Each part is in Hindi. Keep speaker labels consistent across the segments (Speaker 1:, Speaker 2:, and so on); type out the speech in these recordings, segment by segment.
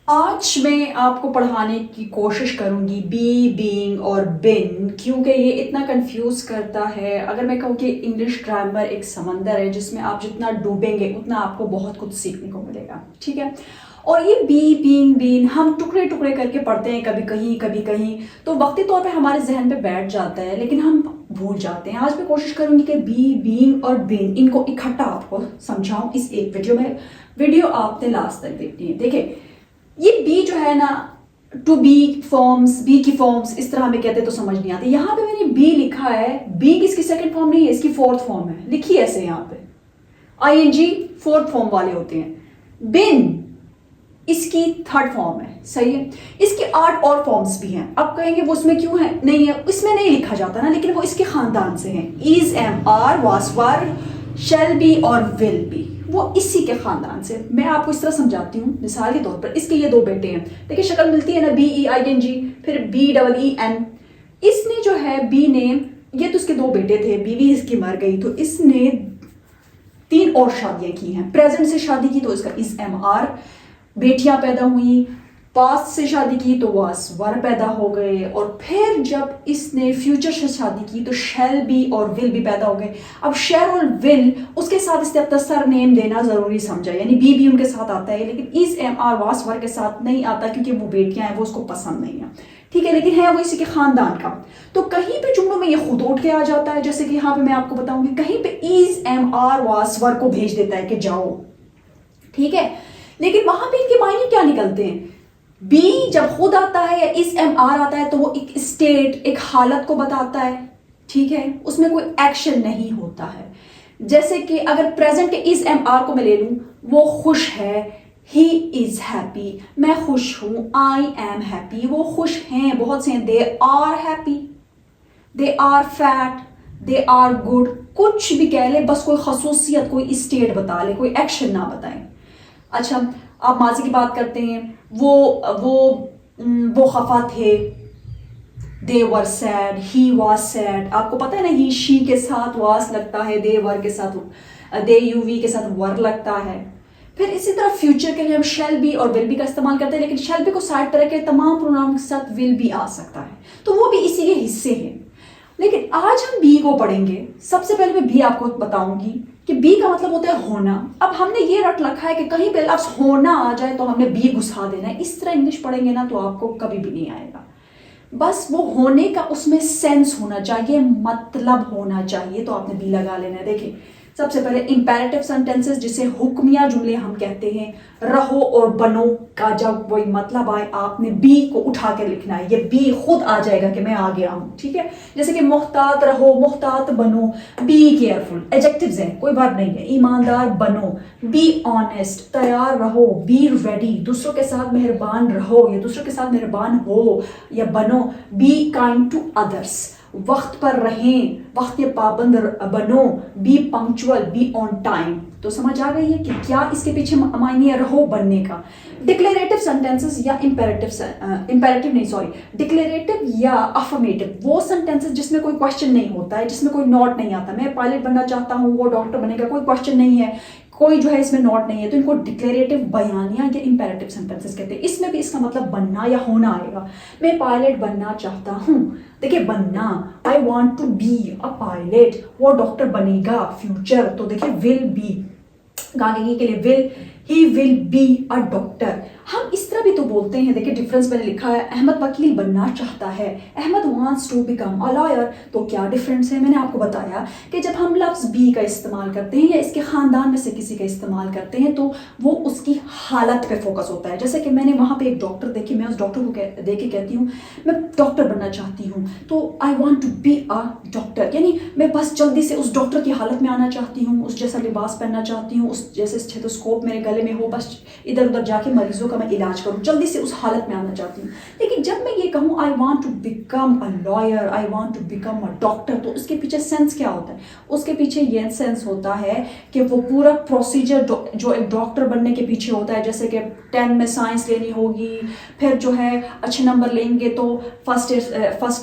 Speaker 1: आज मैं आपको पढ़ाने की कोशिश करूंगी बी, बीइंग और बिन, क्योंकि ये इतना कंफ्यूज करता है। अगर मैं कहूँ कि इंग्लिश ग्रामर एक समंदर है जिसमें आप जितना डूबेंगे उतना आपको बहुत कुछ सीखने को मिलेगा, ठीक है। और ये बी, बीइंग, बीन हम टुकड़े टुकड़े करके पढ़ते हैं, कभी कहीं कभी कहीं, तो वक्ती तौर पे हमारे जहन पे बैठ जाता है लेकिन हम भूल जाते हैं। आज मैं कोशिश करूंगी कि बी, बीइंग और बिन इनको इकट्ठा आपको समझाऊं इस एक वीडियो में। वीडियो आपने लास्ट तक देखनी है। देखिए, ये बी जो है ना, टू बी फॉर्म्स, बी की फॉर्म्स इस तरह हमें कहते तो समझ नहीं आती। यहाँ पे मैंने बी लिखा है, बी किसकी सेकंड फॉर्म नहीं है, इसकी फोर्थ फॉर्म है, लिखी ऐसे यहाँ पे। आईएनजी फोर्थ फॉर्म वाले होते हैं। बिन इसकी थर्ड फॉर्म है, सही है। इसके 8 और फॉर्म्स भी हैं। अब कहेंगे वो उसमें क्यों है, नहीं है, इसमें नहीं लिखा जाता ना, लेकिन वो इसके खानदान से हैं। इज, एम, आर, वास, वर, शैल बी और विल बी, वो इसी के खानदान से। मैं आपको इस तरह समझाती हूँ मिसाल के तौर पर। इसके ये 2 बेटे हैं, देखिए शक्ल मिलती है ना, B E I N G, फिर बी डबल ई एन। इसने जो है बी ने, ये तो उसके 2 बेटे थे, बीवी इसकी मर गई तो इसने 3 और शादियां की हैं। प्रेजेंट से शादी की तो इसका इज एम आर, बेटियां पैदा हुई। पास्ट से शादी की तो वास वर पैदा हो गए, और फिर जब इसने फ्यूचर से शादी की तो शैल बी और विल भी पैदा हो गए। अब शैल और विल उसके साथ इसने अपना सर नेम देना जरूरी समझा, यानी बी भी उनके साथ आता है, लेकिन इज, एम, आर, वास, वर के साथ नहीं आता क्योंकि वो बेटियां हैं, वो उसको पसंद नहीं है, ठीक है, लेकिन है वो इसी के खानदान का। तो कहीं पे जुमलों में ये खुद उठ के आ जाता है, जैसे कि यहाँ पे मैं आपको बताऊंगी, कहीं पे इज, एम, आर, वास, वर को भेज देता है कि जाओ, ठीक है, लेकिन वहां पे इनके मायने क्या निकलते हैं। बी जब खुद आता है या इस एम आर आता है तो वो एक स्टेट, एक हालत को बताता है, ठीक है, उसमें कोई एक्शन नहीं होता है। जैसे कि अगर प्रेजेंट के इस एम आर को मैं ले लूं, वो खुश है, ही इज हैप्पी, मैं खुश हूं, आई एम हैप्पी, वो खुश हैं, बहुत से हैं, they are happy, they are fat, they are good, कुछ भी कह ले, बस कोई खसूसियत, कोई स्टेट बता ले, कोई एक्शन ना बताएं। अच्छा, आप माजी की बात करते हैं, वो खफा थे, दे वर सैड, ही वॉज सैड। आपको पता है ना, ही शी के साथ वास लगता है, दे वर के साथ, दे यू वी के साथ वर लगता है। फिर इसी तरह फ्यूचर के लिए हम शैल बी और विल बी का इस्तेमाल करते हैं, लेकिन शैल बी को साइड तरह के तमाम प्रोनाउन के साथ विल बी आ सकता है, तो वो भी इसी के हिस्से हैं। लेकिन आज हम बी को पढ़ेंगे। सबसे पहले मैं बी आपको बताऊंगी कि बी का मतलब होता है होना। अब हमने ये रट रखा है कि कहीं पे लफ्ज होना आ जाए तो हमने बी घुसा देना है। इस तरह इंग्लिश पढ़ेंगे ना तो आपको कभी भी नहीं आएगा। बस वो होने का उसमें सेंस होना चाहिए, मतलब होना चाहिए, तो आपने बी लगा लेना है। देखिए, सबसे पहले इंपेरेटिव सेंटेंसेस, जिसे हुक्मिया जुमले हम कहते हैं, रहो और बनो का जब वही मतलब आए, आपने बी को उठा के लिखना है। ये बी खुद आ जाएगा कि मैं आ गया हूं, ठीक है। जैसे कि मोहतात रहो, मोहतात बनो, बी केयरफुल, एडजेक्टिव्स हैं, कोई बात नहीं है। ईमानदार बनो, बी ऑनेस्ट, तैयार रहो, बी रेडी, दूसरों के साथ मेहरबान रहो या दूसरों के साथ मेहरबान हो या बनो, बी काइंड टू अदर्स, वक्त पर रहें, वक्त के पाबंद बनो, B punctual, be on time. तो समझ आ गई है कि क्या इसके पीछे मायने रहो बनने का। डिक्लेरेटिव सेंटेंसेस या इंपेरेटिव नहीं, सॉरी, डिक्लेरेटिव या अफर्मेटिव, वो सेंटेंसेस जिसमें कोई क्वेश्चन नहीं होता है, जिसमें कोई नॉट नहीं आता। मैं पायलट बनना चाहता हूँ, वो डॉक्टर बनेगा, कोई क्वेश्चन नहीं है, कोई जो है इसमें नॉट नहीं है, तो इनको डिक्लेरेटिव बयानिया या इंपेरेटिव सेंटेंसेस कहते हैं। इसमें भी इसका मतलब बनना या होना आएगा। मैं पायलट बनना चाहता हूं, देखिए बनना, I want to be a pilot, वो डॉक्टर बनेगा, फ्यूचर, तो देखिए विल बी, गाने के लिए will, he will be a doctor. हम इस तरह भी तो बोलते हैं, देखिए डिफरेंस मैंने लिखा है, अहमद वकील बनना चाहता है, Ahmed wants to become a lawyer. तो क्या डिफरेंस है, मैंने आपको बताया कि जब हम लफ्ज बी का इस्तेमाल करते हैं या इसके खानदान में से किसी का इस्तेमाल करते हैं तो वो उसकी हालत पे फोकस होता है। जैसे कि मैंने वहां पे एक डॉक्टर देखी, मैं उस डॉक्टर को देख के कहती हूँ मैं डॉक्टर बनना चाहती हूँ, तो I want to be a doctor, यानी मैं बस जल्दी से उस डॉक्टर की हालत में आना चाहती हूँ, उस जैसा लिबास पहनना चाहती हूँ, उस जैसे स्टेथोस्कोप मेरे गले में हो, बस इधर उधर जाके मरीजों का मैं इलाज करूं, जल्दी से उस हालत में आना चाहती हूँ। लेकिन जब मैं ये कहूँ I want to become a lawyer, I want to become a doctor, तो उसके पीछे सेंस क्या होता है, उसके पीछे ये सेंस होता है कि वो पूरा प्रोसीजर जो एक डॉक्टर बनने के पीछे होता है, जैसे कि 10 में साइंस लेनी होगी, फिर जो है अच्छे नंबर लेंगे तो फर्स्ट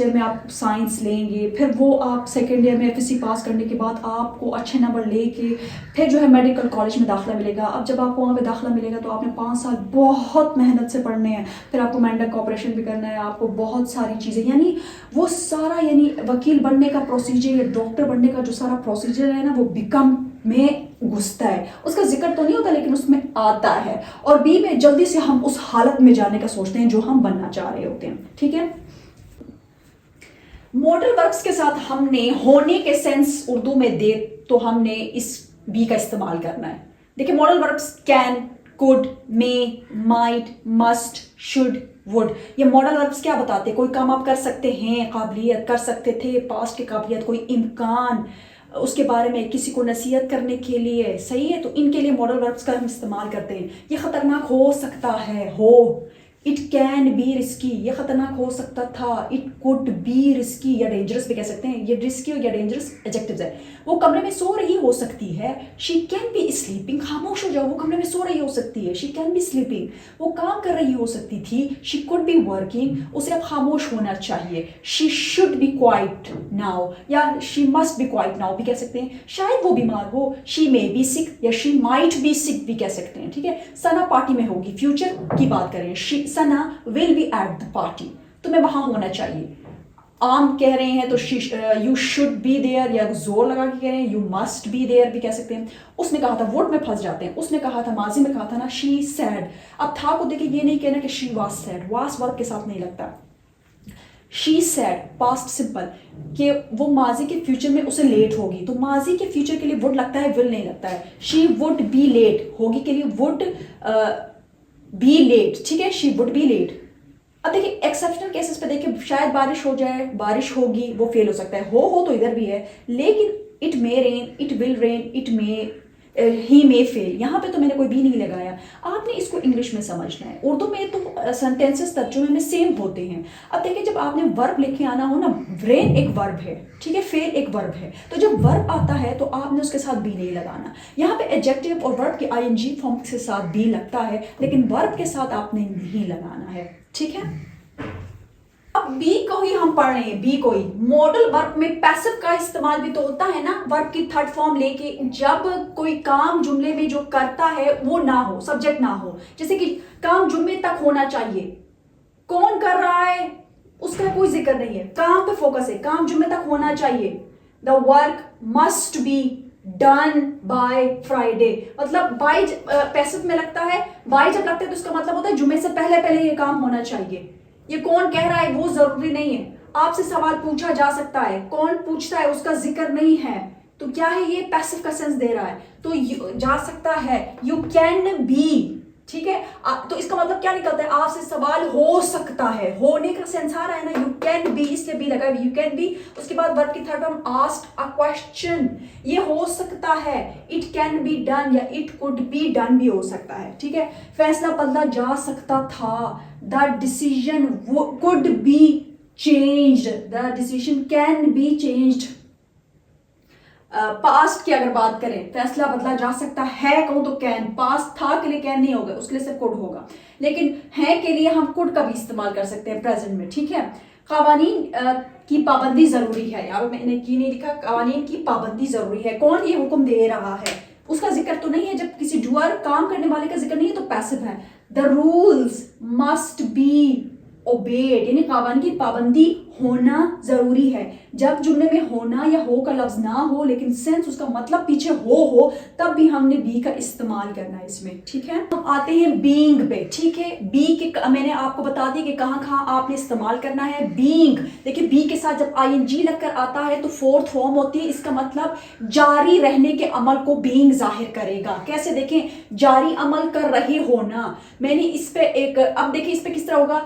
Speaker 1: ईयर में आप साइंस लेंगे, फिर वो आप सेकेंड ईयर में एफएससी पास करने के बाद आपको अच्छे नंबर लेके फिर जो है मेडिकल कॉलेज में दाखिला मिलेगा। अब जब आपको वहाँ पे दाखिला मिलेगा तो आपने 5 साल बहुत मेहनत मेहनत से पढ़ने हैं, फिर आपको मेंढक का ऑपरेशन भी करना है, आपको बहुत सारी चीज़ें, यानी वो सारा, यानी वकील बनने का प्रोसीजर या डॉक्टर बनने का जो सारा प्रोसीजर है ना, वो बिकम में घुसता है। उसका जिक्र तो नहीं होता लेकिन उसमें आता है। और बी में जल्दी से हम उस हालत में जाने का सोचते हैं जो हम बनना चाह रहे होते हैं, ठीक है। मॉडल वर्ब्स के साथ हमने होने के सेंस उर्दू में दे तो हमने इस बी का इस्तेमाल करना है। देखिए, modal verbs can, could, may, might, must, should, would, ये मॉडल वर्ब्स क्या बताते हैं? कोई काम आप कर सकते हैं, काबिलियत, कर सकते थे, पास्ट की काबिलियत, कोई इम्कान, उसके बारे में किसी को नसीहत करने के लिए, सही है। तो इनके लिए मॉडल वर्ब्स का हम इस्तेमाल करते हैं। ये खतरनाक हो सकता है, हो, इट कैन बी रिस्की, ये खतरनाक हो सकता था, इट कुड बी रिस्की, या डेंजरस भी कह सकते हैं। ये रिस्की या डेंजरस एडजेक्टिव्स है। वो कमरे में सो रही हो सकती है, शी कैन बी स्लीपिंग, खामोश हो जाओ, वो कमरे में सो रही हो सकती है, शी कैन बी स्लीपिंग। वो काम कर रही हो सकती थी, शी कुड बी वर्किंग, उसे अब खामोश होना चाहिए, she should be quiet now, या she must be quiet now भी कह सकते हैं। शायद वो बीमार हो, शी मे बी सिक या शी माइट बी सिक भी कह सकते हैं, ठीक है। सना पार्टी में होगी, फ्यूचर की बात करें, Sana will be at the party, तुम्हें वहां होना चाहिए। आम कह रहे हैं तो यू शुड बी देयर, या जोर लगा के कह रहे हैं यू मस्ट बी देयर भी कह सकते हैं। उसने कहा था, वुड में फंस जाते हैं। उसने कहा था, माजी में कहा था ना, शी सैड। अब था को देखिए, ये नहीं कहना कि she was sad, was verb के साथ नहीं लगता। शी सैड पास्ट सिंपल, कि वो माजी के फ्यूचर में उसे लेट होगी, तो माजी के फ्यूचर के लिए वुड लगता है, विल नहीं लगता है। शी वुड बी लेट, होगी के लिए वुड बी लेट, ठीक है, शी वुड बी लेट। अब देखिए, एक्सेप्शनल केसेस पे देखिए, शायद बारिश हो जाए, बारिश होगी, वो फेल हो सकता है, हो तो इधर भी है, लेकिन it may rain, it will rain, it may, he may fail, यहाँ पे तो मैंने कोई भी नहीं लगाया। आपने इसको इंग्लिश में समझना है। उर्दू में तो सेंटेंसेस तर्जुमे में सेम होते हैं। अब देखिए, जब आपने वर्ब लेके आना हो ना, रेन एक वर्ब है, ठीक है, फेल एक वर्ब है, तो जब वर्ब आता है तो आपने उसके साथ बी नहीं लगाना। यहाँ पे एडजेक्टिव और वर्ब के आईएनजी फॉर्म के साथ बी लगता है, लेकिन वर्ब के साथ आपने नहीं लगाना है, ठीक है। अब बी को ही हम पढ़ रहे हैं, बी को ही। मॉडल वर्ब में पैसिव का इस्तेमाल भी तो होता है ना, वर्ब की थर्ड फॉर्म लेके, जब कोई काम जुमले में जो करता है वो ना हो, सब्जेक्ट ना हो। जैसे कि काम जुमले तक होना चाहिए, कौन कर रहा है उसका कोई जिक्र नहीं है, काम पे फोकस है, काम जुम्मे तक होना चाहिए। The work must be done by Friday, मतलब बाय पैसिव में लगता है, बाय जब लगता है तो उसका मतलब होता है जुम्मे से पहले पहले ये काम होना चाहिए। ये कौन कह रहा है वो जरूरी नहीं है, आपसे सवाल पूछा जा सकता है, कौन पूछता है उसका जिक्र नहीं है, तो क्या है, ये पैसिव का सेंस दे रहा है, तो जा सकता है, यू कैन बी, ठीक है। तो इसका मतलब क्या निकलता है, आपसे सवाल हो सकता है, होने का सेंस आ रहा है ना, यू कैन बी, इसलिए बी लगा, यू कैन बी। उसके बाद वर्ब की third form asked a question, ये हो सकता है, इट कैन बी डन या इट कुड बी डन भी हो सकता है, ठीक है। फैसला बदला जा सकता था, the decision could be changed, the decision can be changed. Past की अगर बात करें, फैसला बदला जा सकता है कहूं तो कैन, पास्ट था के लिए कैन नहीं होगा, उसके लिए सिर्फ कुड होगा, लेकिन है के लिए हम कुड का भी इस्तेमाल कर सकते हैं प्रेजेंट में, ठीक है। कवानीन की पाबंदी जरूरी है, यार मैंने की नहीं लिखा, कवानीन की पाबंदी जरूरी है, कौन ये हुक्म दे रहा है, उसका जिक्र तो नहीं है। जब किसी डूअर काम करने वाले का जिक्र नहीं है तो पैसिव है। The rules must be obeyed, यानी कानून की पाबंदी होना जरूरी है। जब जुमले में होना या हो का लफ्ज ना हो लेकिन सेंस उसका मतलब पीछे हो तब भी हमने बी का इस्तेमाल करना है इसमें, ठीक है। हम आते हैं बीइंग पे, ठीक है। बी के मैंने आपको बता दिया कि कहाँ आपने इस्तेमाल करना है। बीइंग, देखिए बी के साथ जब आईएनजी लगकर आता है तो फोर्थ फॉर्म होती है, इसका मतलब जारी रहने के अमल को बीइंग जाहिर करेगा। कैसे देखें, जारी अमल कर रहे होना, मैंने इस पे एक, अब देखिए इस पे किस तरह होगा,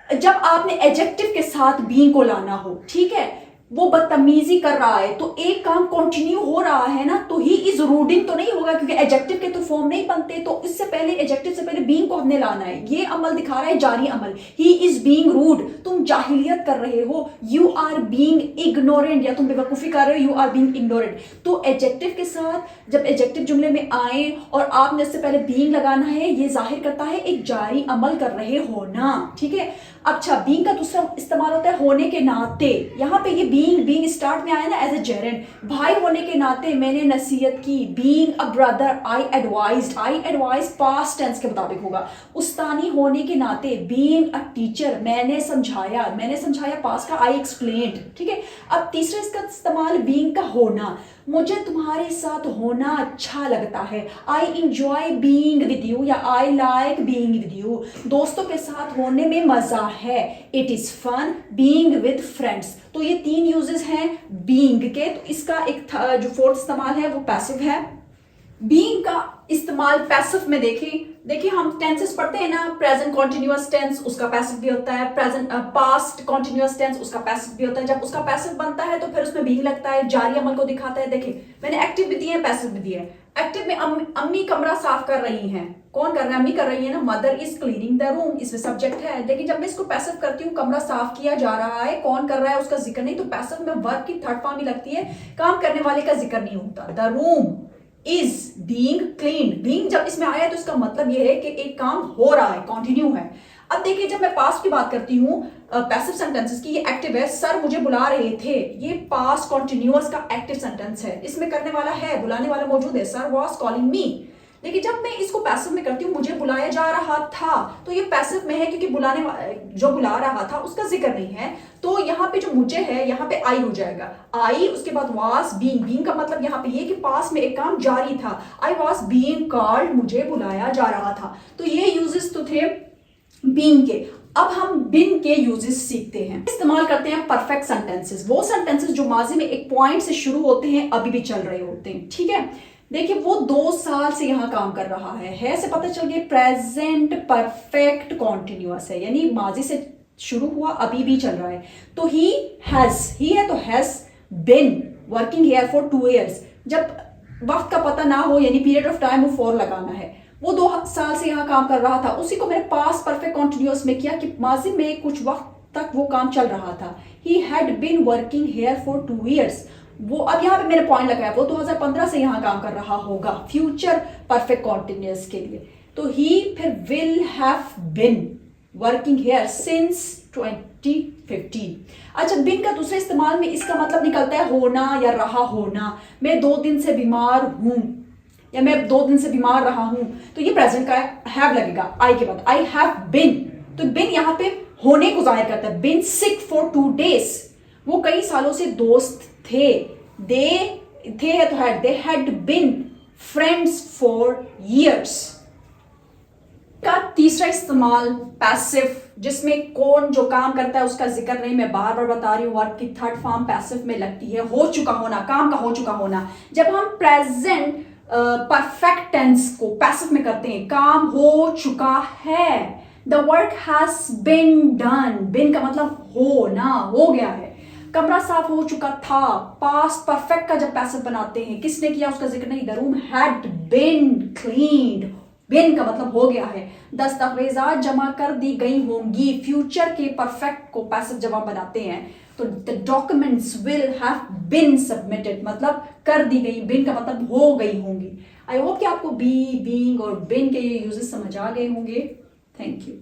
Speaker 1: जब आपने एडजेक्टिव के साथ बीइंग को लाना हो, ठीक है, वो बदतमीजी कर रहा है तो एक काम कंटिन्यू हो रहा है ना, तो ही इज रूडिंग तो नहीं होगा क्योंकि एडजेक्टिव के तो फॉर्म नहीं बनते, तो इससे पहले एडजेक्टिव से पहले बीइंग को हमने लाना है। ये अमल दिखा रहा है जारी अमल, ही इज बीइंग रूड, तुम जाहिलियत कर रहे हो, यू आर बीइंग इग्नोरेंट, या तुम बेवकूफी कर रहे हो, यू आर बीइंग इग्नोरेंट। तो एडजेक्टिव के साथ जब एडजेक्टिव जुमले में आए और आपने इससे पहले बीइंग लगाना है, ये जाहिर करता है एक जारी अमल कर रहे होना, ठीक है। अच्छा, बीइंग का दूसरा इस्तेमाल होता है होने के नाते। यहाँ पे ये बीइंग स्टार्ट में आया ना एज ए जेरेंड, भाई होने के नाते मैंने नसीहत की। Being a brother I advise past tense के मुताबिक होगा। उस्तानी होने के नाते, बीइंग अ टीचर मैंने समझाया पास्ट का, आई एक्सप्लेन्ड। ठीक है, अब तीसरा इसका इस्तेमाल बीइंग का होना, मुझे तुम्हारे साथ होना अच्छा लगता है। I enjoy being with you या I like being with you, दोस्तों के साथ होने में मजा है। It is fun being with friends. तो ये 3 यूजेस हैं बीइंग के। तो इसका एक जो फोर्थ इस्तेमाल है वो पैसिव है। बीइंग का इस्तेमाल पैसिव में देखिए हम टेंसेस पढ़ते हैं ना, प्रेजेंट कॉन्टिन्यूअस टेंस उसका पैसिव भी होता है, प्रेजेंट पास्ट कॉन्टिन्यूअस टेंस उसका पैसिव भी होता है। जब उसका पैसिव बनता है तो फिर उसमें बीइंग लगता है, जारी अमल को दिखाता है। देखिए मैंने एक्टिव भी दिए हैं, पैसिव भी दिए हैं। एक्टिव में अम्मी कमरा साफ कर रही हैं, कौन कर रहा है? अम्मी कर रही है ना, mother is cleaning the room, इसमें सब्जेक्ट है। लेकिन जब मैं इसको पैसिव करती हूँ, कमरा साफ किया जा रहा है, कौन कर रहा है उसका जिक्र नहीं, तो पैसिव में वर्ब की थर्ड फॉर्म ही लगती है, काम करने वाले का जिक्र नहीं होता। The room is being clean, being जब इसमें आया तो इसका मतलब यह है कि एक काम हो रहा है, कंटिन्यू है। अब देखिए जब मैं पास्ट की बात करती हूँ पैसिव सेंटेंसेस की, ये एक्टिव है, सर मुझे बुला रहे थे, ये पास्ट कॉन्टिन्यूअस का एक्टिव सेंटेंस है, इसमें करने वाला है, बुलाने वाला मौजूद है, सर वाज कॉलिंग मी। लेकिन जब मैं इसको पैसिव में करती हूँ, मुझे बुलाया जा रहा था, तो ये पैसिव में है क्योंकि जो बुला रहा था उसका जिक्र नहीं है। तो यहाँ पे जो मुझे है, यहाँ पे आई हो जाएगा, आई उसके बाद वाज बीइंग का मतलब यहाँ पे ये कि पास में एक काम जारी था। आई वाज बीइंग कॉल्ड, मुझे बुलाया जा रहा था। तो ये यूजेस तो थे बीइंग के। अब हम बिन के यूजेस सीखते हैं, इस्तेमाल करते हैं परफेक्ट सेंटेंसेस, वो सेंटेंसेस जो माजी में एक पॉइंट से शुरू होते हैं, अभी भी चल रहे होते हैं। ठीक है, देखिए वो 2 साल से यहां काम कर रहा है से पता चल गया प्रेजेंट परफेक्ट कॉन्टिन्यूअस है, यानी माजी से शुरू हुआ अभी भी चल रहा है। तो ही है तो has been working here for 2 years। जब वक्त का पता ना हो यानी पीरियड ऑफ टाइम, वो फॉर लगाना है। वो 2 साल से यहां काम कर रहा था, उसी को मैंने पास्ट परफेक्ट कॉन्टिन्यूअस में किया कि माजी में कुछ वक्त तक वो काम चल रहा था। He had been working here for 2 years। वो अब यहाँ पे मैंने पॉइंट लगाया, वो 2015 से यहाँ काम कर रहा होगा फ्यूचर परफेक्ट कॉन्टिन्यूअस के लिए। तो ही फिर will have been working here since 2015। अच्छा, बिन का दूसरे इस्तेमाल में इसका मतलब निकलता है होना या रहा होना। मैं 2 दिन से बीमार हूं या मैं 2 दिन से बीमार रहा हूं, तो ये प्रेजेंट का हैव लगेगा आई के बाद। आई हैव बिन, तो बिन यहाँ पे होने को जाहिर करता है। बिन सिक फॉर 2 days, वो कई सालों से दोस्त थे। थे है तो had, they had been friends for years। का तीसरा इस्तेमाल पैसिव, जिसमें कौन जो काम करता है उसका जिक्र नहीं, मैं बार बार बता रही हूँ, वर्ब की थर्ड फॉर्म पैसिव में लगती है, हो चुका होना, काम का हो चुका होना। जब हम प्रेजेंट परफेक्ट टेंस को पैसिव में करते हैं, काम हो चुका है, the work has been done, been का मतलब होना, हो गया है। कमरा साफ हो चुका था, पास्ट परफेक्ट का जब पैसिव बनाते हैं, किसने किया उसका जिक्र नहीं, the room had been cleaned, been का मतलब हो गया है। दस्तावेजात जमा कर दी गई होंगी, फ्यूचर के परफेक्ट को पैसिव जब हम बनाते हैं तो the documents will have been submitted, मतलब कर दी गई, बिन का मतलब हो गई होंगी। आई होप कि आपको बी, बीइंग और बिन के ये यूजेस समझ आ गए होंगे। Thank you.